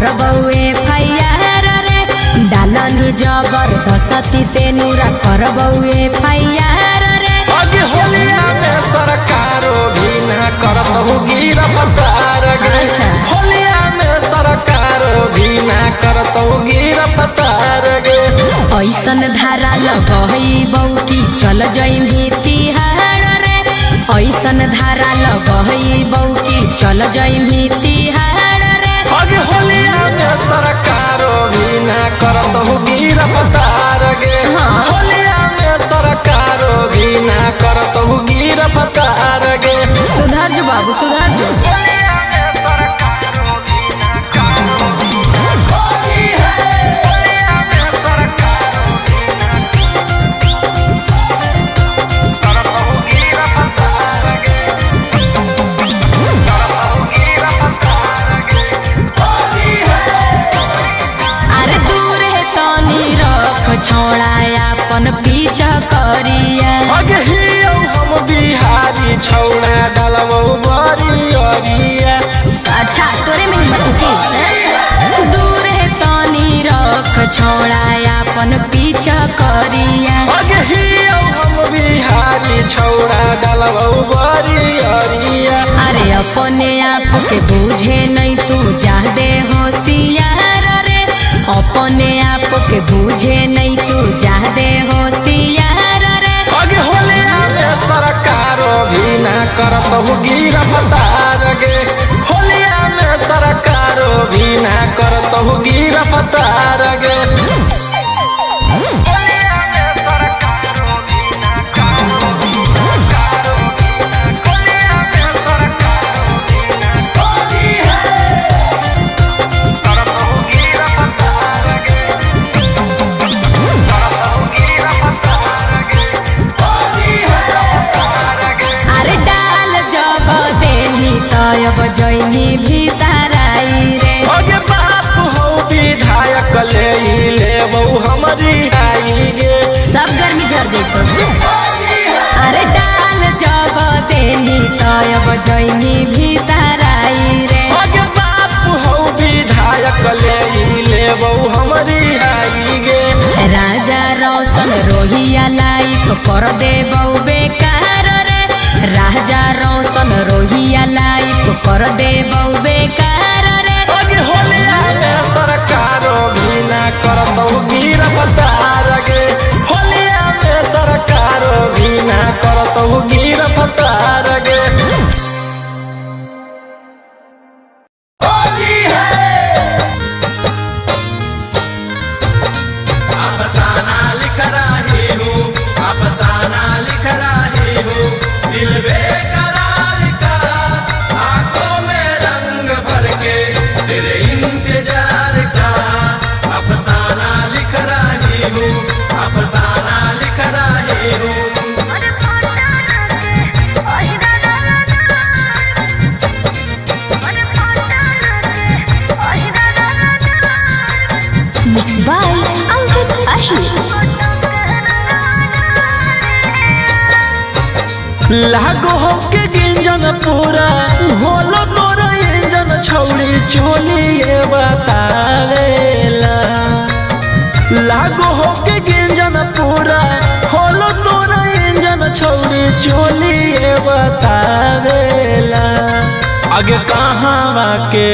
करबौए फैयार रे डालनी जबरदस्ती से नूरा करबौए फैयार रे। अगे होलिया में सरकारो भी ना करत होगी रफ्तार गे। होलिया में सरकारो भी ना करत होगी रफ्तार गे। ऐसन धारा लगइबौ कि चल जइमी तिहार रे। ऐसन धारा लगइबौ कि चल जइमी तिहार रे। अगे होलिया में सरकारो भी ना करत होगी रफ्तार गे। होलिया में सरकारो भी ना करत होगी रफ्तार गे। सुधार जो बाबू सुधार जो। छौड़ायापन पीछा करिया अगे हियो हम बिहारी छौड़ा डलबो बरियरिया। अच्छा तोरे में हिम्मत की दूर है तनी रख छौड़ायापन पीछा करिया। अगे हियो हम बिहारी छौड़ा डलबो बरियरिया। अरे अपने आप के बूझे नहीं तू जा दे होशियार रे। अपने आप के बूझे नहीं तू जा दे होशियार रे। अगे होलिया में सरकारो भी ना करत होगी रफ्तार गे। होलिया में सरकारो भी ना करत होगी रफ्तार गे। अब जइनी भीतराई रे। अगे बाप हो विधायक ले लेबौ हमरी आई गे। सब गर्मी झड़ जइतो। अरे डाल जब देनी तो अब जइनी भीतराई रे। अगे बाप हो विधायक ले लेबौ हमरी आई गे। राजा रोशन रोहिया लाइफ कर देबौ बेकार रे। राजा रोशन रोहिया लाइफ कर देबौ बेकार रे। अगे होलिया में सरकारो भी ना करत होगी रफ्तार गे। होलिया में सरकारो भी ना करत होगी रफ्तार गे। अफसाना लिख रही हूँ, अफसाना लिख रही हूँ, दिल बेकरार का आंखों में रंग भर के तेरे इंतजार का। अफसाना लिख रही हूँ, अफसाना लिख रही हूँ। Mixed by Ankit Ahir। लागो हो के गिंजन पूरा होलो तोरा इंजन छौड़ी चोलिए बतावेला। लागो हो के गिंजन पूरा होलो तोरा इंजन छौड़ी चोलिए बतावेला। आगे कहाँ के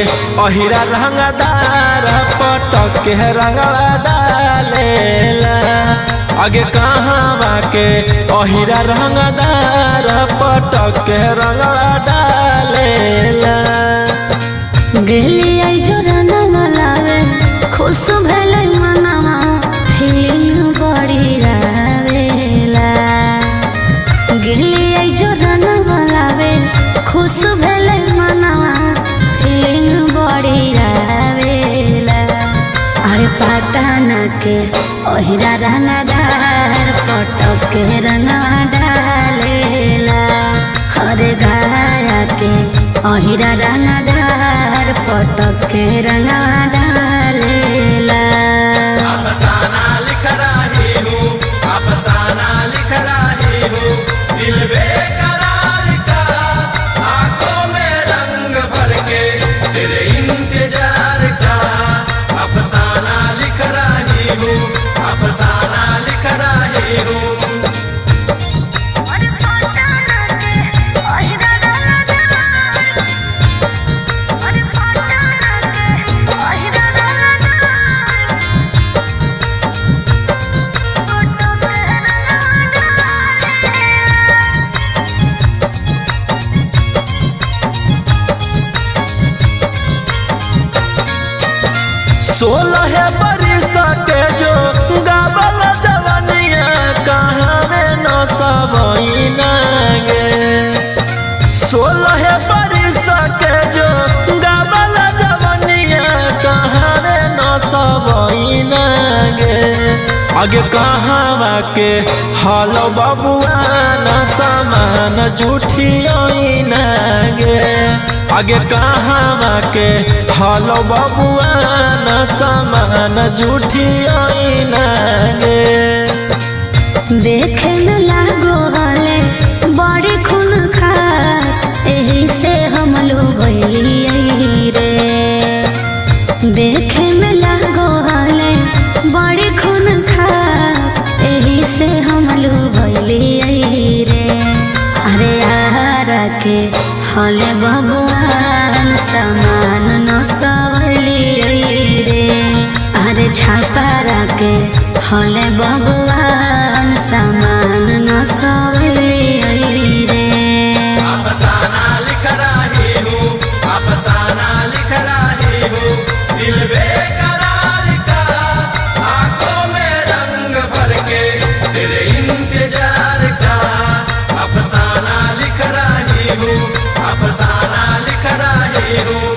अहिरा रंगदार पटक के रंगवा डालेला। आगे कहाँ के अहिरा रंगदार पटक के रंगवा डालेला। गेली आई जोराना मलावे खुश भेलै मनवा फीलिंग बड़ी रावेला। गेली आई जोराना मलावे खुश भेलै मनवा फीलिंग बड़ी रावेला। अरे पटना के ओहिरा रंगदार पटक के रंगवा डालेला। अरे गाया के ओहिरा रंगदार पटक के रंगवा डालेला। अफसाना लिख रही हूँ, अफसाना लिख रही हूँ, दिल बेकरार का आंखों में रंग भर के तेरे इंतजार का। 16 बरिस के जो गावल जवनिया कहावे न सबइना गे 16 बरिस के जो गावल जवनिया कहावे न सबइना गे आगे कहावा के हलो बबुआ न समान जुठियाइना गे आगे कहावा के हलो बबुआ न समान जुठियाइना गे देखे न लागो हले बड़ी खून खा एही से हम लोग भइली रे देखे में लागो हले बड़ी खून खा एही से हम लोग भइली रे अरे यारा के हले भगवान समान न सवली रे अरे छापारा के हले भगवान समान न सवली रे अफसाना लिख रही हूँ अफसाना लिख रही हूँ दिल बेकरार का आंखों में रंग भर के तेरे इंतजार का अफसाना लिख रही हूँ अफसाना लिख रही हूँ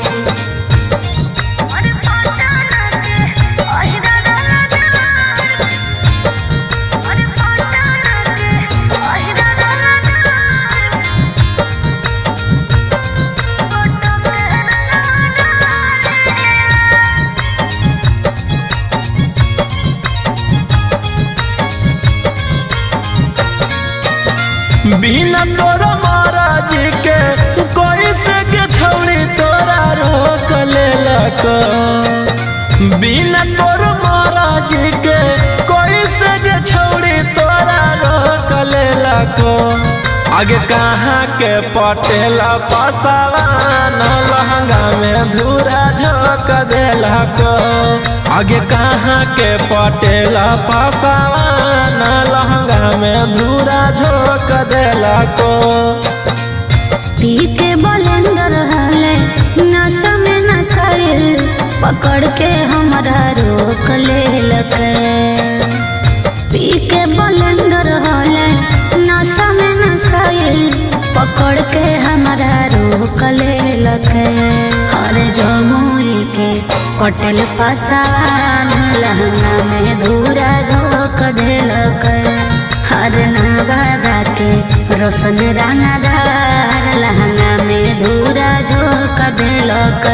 बिना तोरा महाराज के कोई से के छौड़ी तोरा रोक लेलक बिना तोरा महाराज के कोई से के छौड़ी तोरा रोक लेलक आगे कहाँ के पटेला पसावान लहंगा में धूरा झोंक देलक आगे कहाँ के पटेला पसावान लहंगा में धूरा झोंक देलक पी के बलेंदर हले नशा में नशाइल पकड़ के हमारा रोक लेलक पी के बलेंदर हले नशा में नशाइल पकड़ के हमारा रोक लेलक हर जमुई के पटेल पसावान लहंगा में धूरा झोंक देलक हर नवादा के रोशन रंगदार लहंगा में धूरा झोंक देलक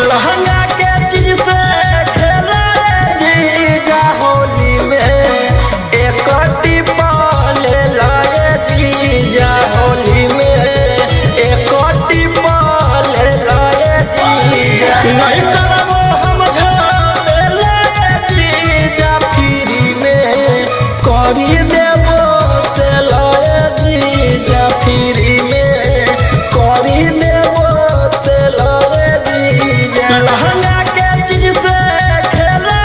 लहंगा के चीज से खेला जीजा होली में एक टिपा ले लाए जीजा होली में एक टिपा ले लाए जीजा नहीं करबो हम झमेला जीजा फ्री में करी देबो से लाए जीजा फ्री में करी देबो से लाए लहंगा के चीज से खेला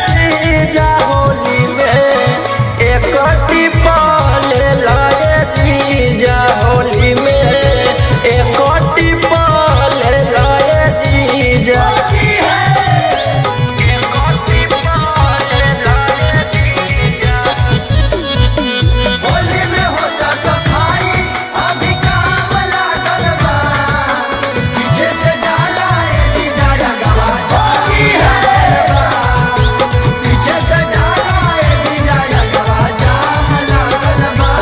जीजा होली में एक टिपा ले लाए जीजा होली में एक टिपा ले लाए जीजा होली में होता सफाई अभी काम लागल बा पीछे से डाला है जीजा रंगवा होली है पीछे से डाला है जीजा रंगवा जाम लागल बा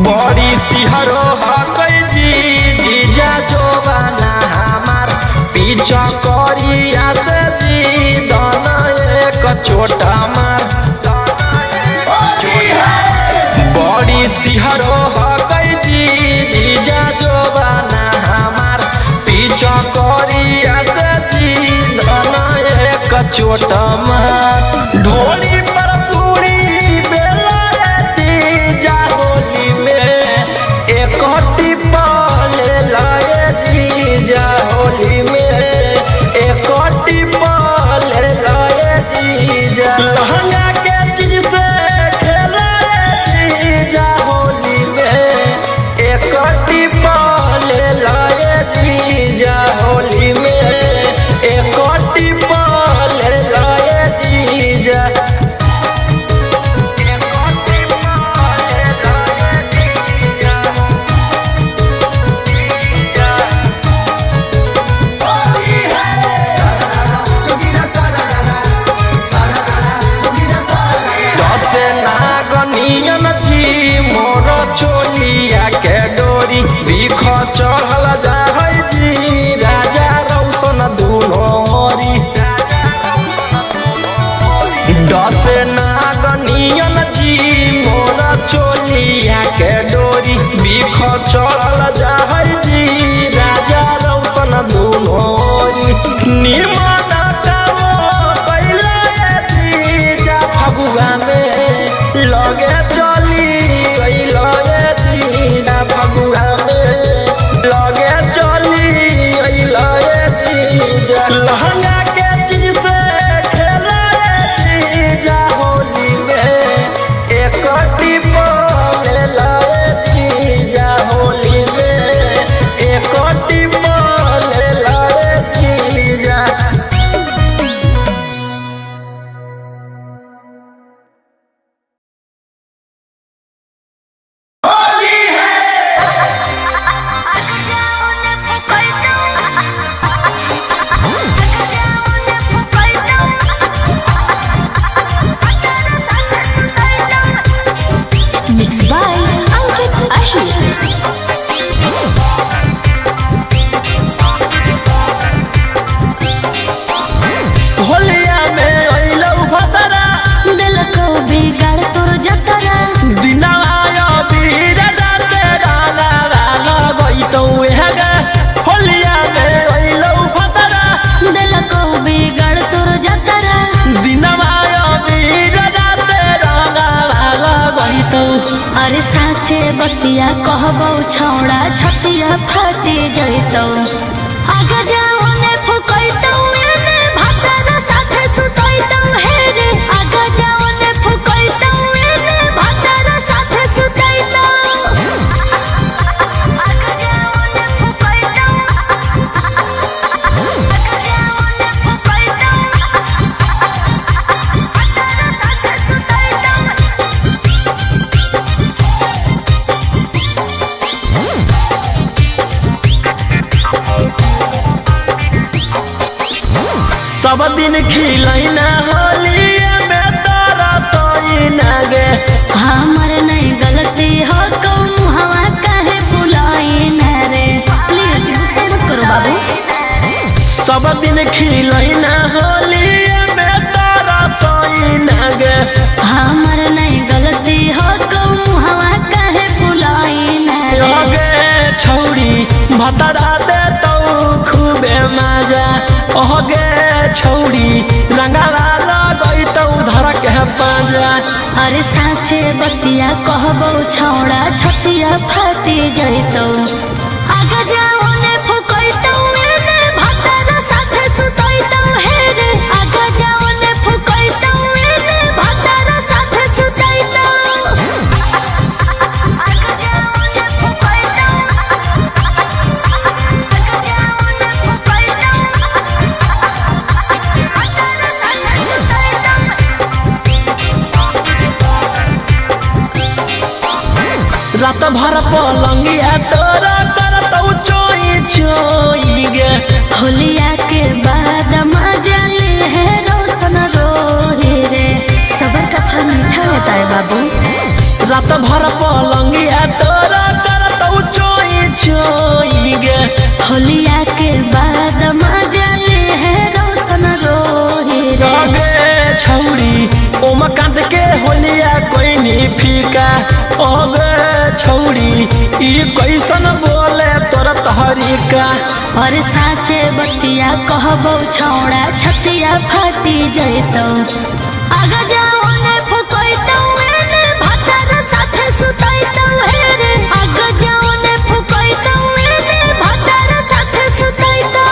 बड़ी सिहरो हकै जीजा जोबाना हमार पीछा करिया से जी दाना एक छोटा मार बड़ी सिहरो हकै जीजा जोबाना हमार पीछा करिया से जी दाना एक छोटा मार जीजा लहंगा के चीज से खेला जीजा होली में एक टिपा ले लाए जीजा होली में एक टिपा ले लाए जीजा चोलिया के डोरी बीख चढ़ल जाहै जी राजा रौशन दुनोरी दस नागनियन जी मोर चोलिया के डोरी बीख चढ़ल जाहै जी राजा रौशन दुनोरी निमन कामो कैले जीजा फगुआ में लगे चली फगुआ में लगे चली लहंगा के चीज से खेला जीजा होली में एक टिपा ले लाए जीजा होली में एक टिपा ले लाए जीजा अरे साचे बतिया कहबो छौड़ा छतिया फाटी जइतो आगे जाओ ने फुकैतो एने भातर साथे सुतैतो हे रे आगे जाओ ने फुकैतो एने भातर साथे सुतैतो आगे जाओ ने फुकैतो आगे जाओ ने फुकैतो भातर साथे सुतैतो सब दिन खिलैना होली में तोरा सोइना गे हमर नहीं गलती हो कौन हवा काहे बुलाई न रे प्लीज गुस्सा मत करो बाबू सब दिन खिलैना होली में तोरा सोइना गे हमर नहीं गलती हो कौन हवा काहे बुलाई न रे छौड़ी भतरा दे तो खूबे मजा ओगे छौड़ी रंगला लगई तो उधर के पाजा अरे साचे बतिया कहबो छौड़ा छतिया फाटी जइतो आगे जाओ ने फुकैतो एने भातर साथे सुतैतो हे रे आगे जाओ ने फुकैतो एने भातर साथे सुतैतो आगे जाओ ने फुकैतो आगे जाओ ने फुकैतो रात भर पलंगिया तोरा करतौ चोई चोई गे होलिया के बाद मजा ले है रोशन रोही रे सबर का फल मीठा होता है बाबू रात भर पलंगिया तोरा करतौ चोई चोई गे होलिया के बाद मजा ले है रोशन रोही रे गे छौड़ी ओम कांद के होलिया कोई नहीं फीका ओगे छौड़ी ई कैसन बोले तोर तहरीका और साचे बतिया कहबो छौड़ा छतिया फाटी जइतो आगे जाओ ने फुकैतो एने भातर साथे सुतैतो हे रे आगे जाओ ने फुकैतो एने भातर साथे सुतैतो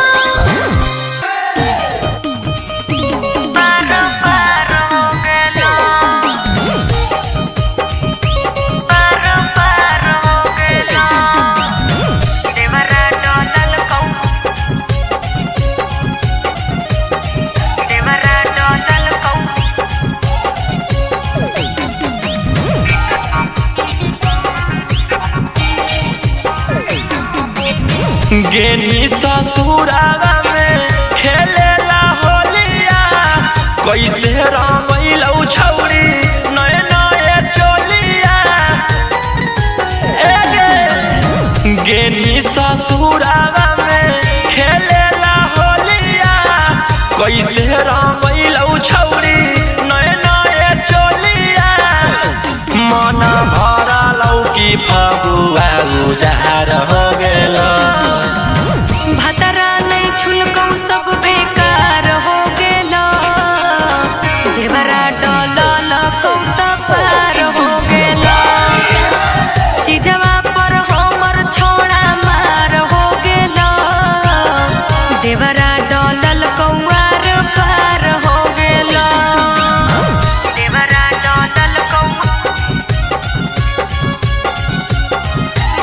गेनी ससुरावा में खेलेला होलिया कैसे रमैलौ छौरी नए नए चोलिया गेनी ससुरावा में खेलेला होलिया कैसे रमैलौ छौरी नए नए चोलिया मन भरा लौकी फगुआ उजार हो गेल भतरा नहीं छुलकौ सब बेकार हो गेल देवरा डलल कौता पार हो गेल चीजवा पर हमर छोड़ा मार हो गेल देवरा डलल कौआर पार हो गेल देवरा डलल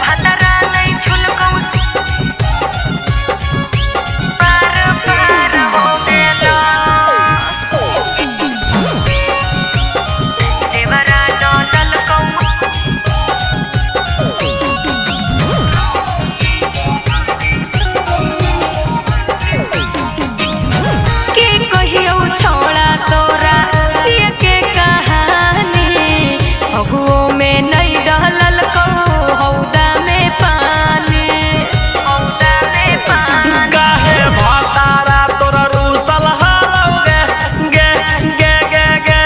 भतरा नहीं छुलकौ पार पार हो गेल देवरा डलल के कहियो छोड़ा तोरा ये के कहानी फगुओ में नहीं डलल कौ हौदा में पानी काहे भतारा तोरा रूसल हालौगे गे गे गे गे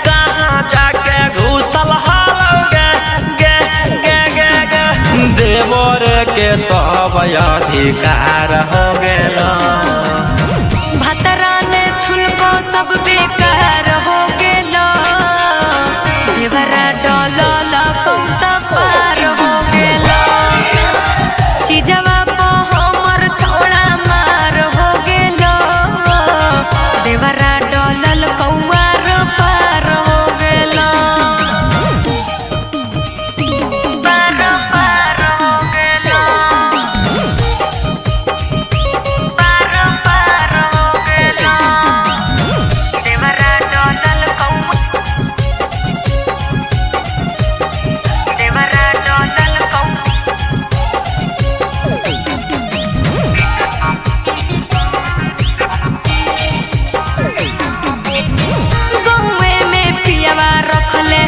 कहाँ जाके घुसल हालौगे गे गे गे गे देवर के सब अधिकार हो गेल भतरा ने छुलको सब बेकार हो गेल देवरा डलल कौता पार हो गेल चीजवा पर हमर थोड़ा मार हो गेल देवरा डलल कौआर पार हो गेल पार पार हो गेल पार पार हो गेल देवरा डलल देवरा डलल गौवे में पियवा रखले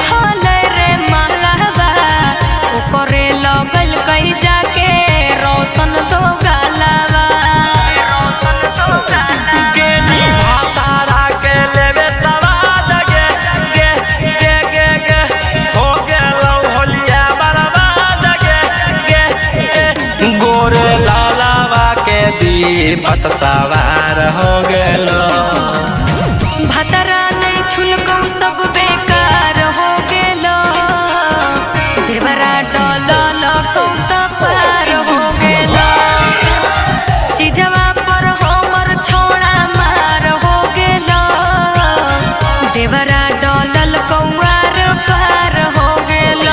हले रे महलावा ओकरे लगल कहीं जाके रोशन तो गालावा गेनी भतारा के लेवे सवाद गे गे गे गे गे हो गेलौ होलिया बर्बाद गे गे गे गोरे लालावा के विपत सवार हो गेलो भतरा नहीं छुलकौ सब बेकार हो गेल देवरा डलल कौता पार हो गेल चीजवा पर हमर छोड़ा मार हो गेल देवरा डलल कौआर पार हो गेल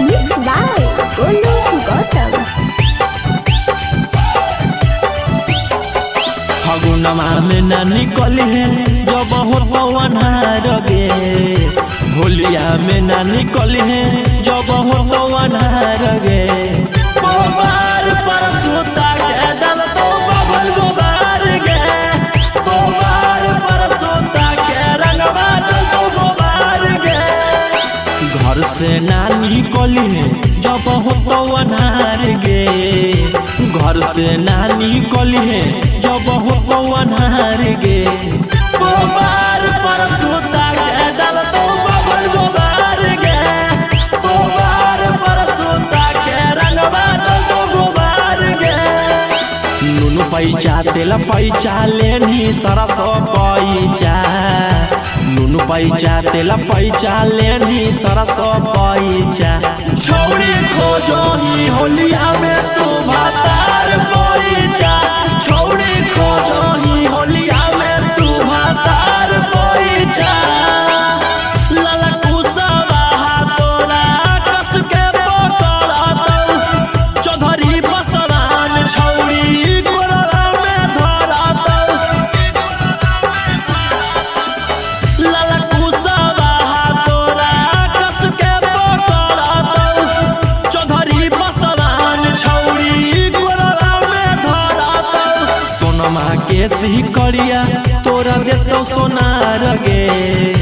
Mixed by Golu Gautam. फगुनमा में न निकली है जब हो अन्हार गे होलिया में न निकली है जब हो अन्हार गे गोबार पर सूता के दल तो बबल गोबार गे गोबार पर सूता के रंगवा दल तो गोबार गे घर से ना निकली है जब हो अन्हार गे घर से ना निकली है जब हो अन्हार गे गोबार पर सूता के दल तो बबल गोबार गे गोबार पर सूता के रंगवा दल तो गोबार गे नुनु पैचा तेल पैचा लेनी सरस पैचा नुनु पैचा तेल पैचा लेनी सरस पैचा छौड़ी खोजो ही होलिया में तू भातार पैचा छौड़ी खोजो ही होलिया में तू भातार पैचा लाला कुसवा तोरा कस के पकड़ दऊ चौधरी बसरान देतौ सोनार गे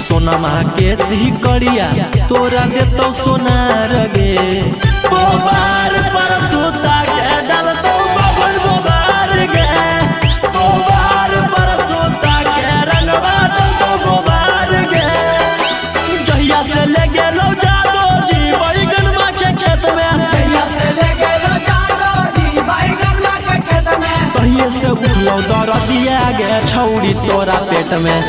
सोनमा के सिकड़िया तोरा देतौ सोनार गे बोबार पर सूता के डालतौ बबल बोबार गे बोबार पर सूता के रंगवा देतौ बोबार गे जहिया से ले गेलौ जादो जी बैगन माँ के खेत में तहिए से उठलौ दरदिया गे छौरी तोरा पेट में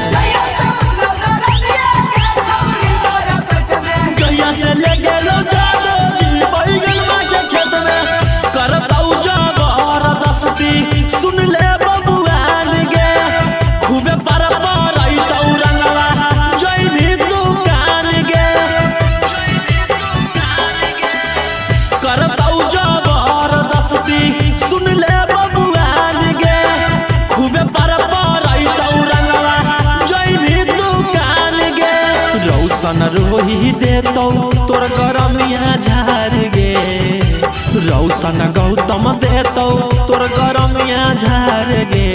जहिया से ले गेलौ जादो जी बैगन माँ के खेत में करतौ जबरदस्ती सुन ले बबुआन गे खूबे पर परैतौ रंगवा जई भी दुकान गे करतौ जबरदस्ती सुन ले बबुआन गे खूबे पर परैतौ रंगवा जई भी दुकान गे रौशन रोही देतौ तोर गरमिया झार गे रौशन गौतम देतौ तोर गरमिया झार गे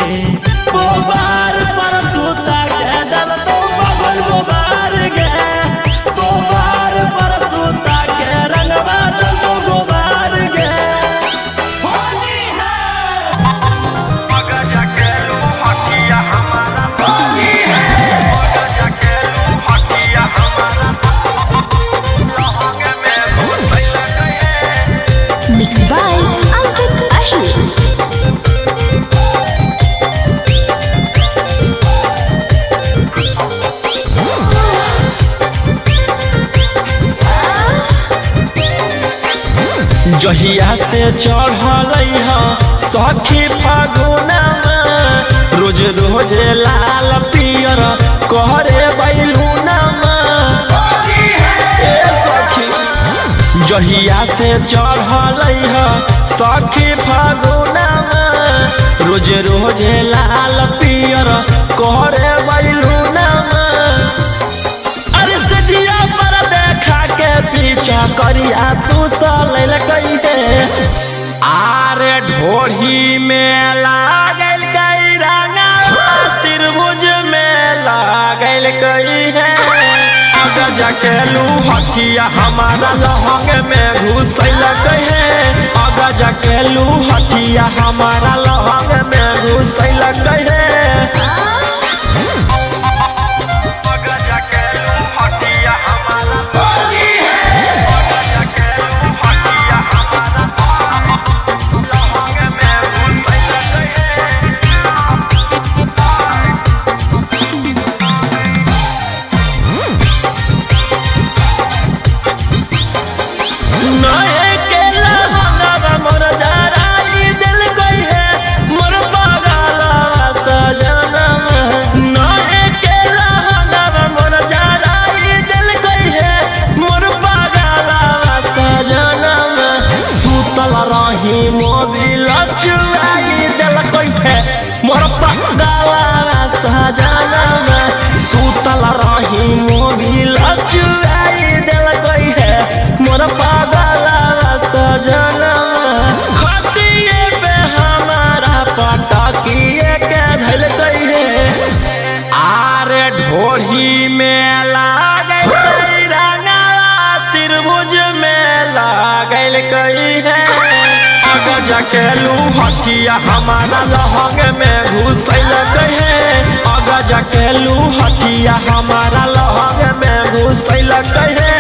बोबार पर सूता के डालतौ बबल बोबार गे बोबार पर सूता के रंगवा देतौ बोबार गे Mixed by Ankit Ahir. जहिया से चढ़ल सखी फागुनमा रोज रोज लाल पियर कहरे बैलूनमा ए सखी जहिया से चढ़ल सखी फागुनमा रोज रोज लाल पियर कहरे बैलूनमा अरे सजिया पर देखा के पीछा करिया तू सलैल कइहे आरे ढोढ़ी में लागल कई रंगा त्रिभुज में लागल कइहे आगे जाके लू हथिया हमारा लहंग में घुसल कइहे आगे जाके लू हथिया हमारा लहंग में घुसल कइहे मोबिल चुराई दिल कोई मोर पगला सजना सुतल रही मोबिल चुराई दिल कोई मोर पगला सजना खतिए पे हमारा पटकिए के धल कहे आरे ढोढ़ी में लागल रंगा त्रिभुज में लागल कहे जाके लू हथिया हमारा लहंग में घुसल कहे आगा जाके लू हथिया हमारा लहंग में घुसल कहे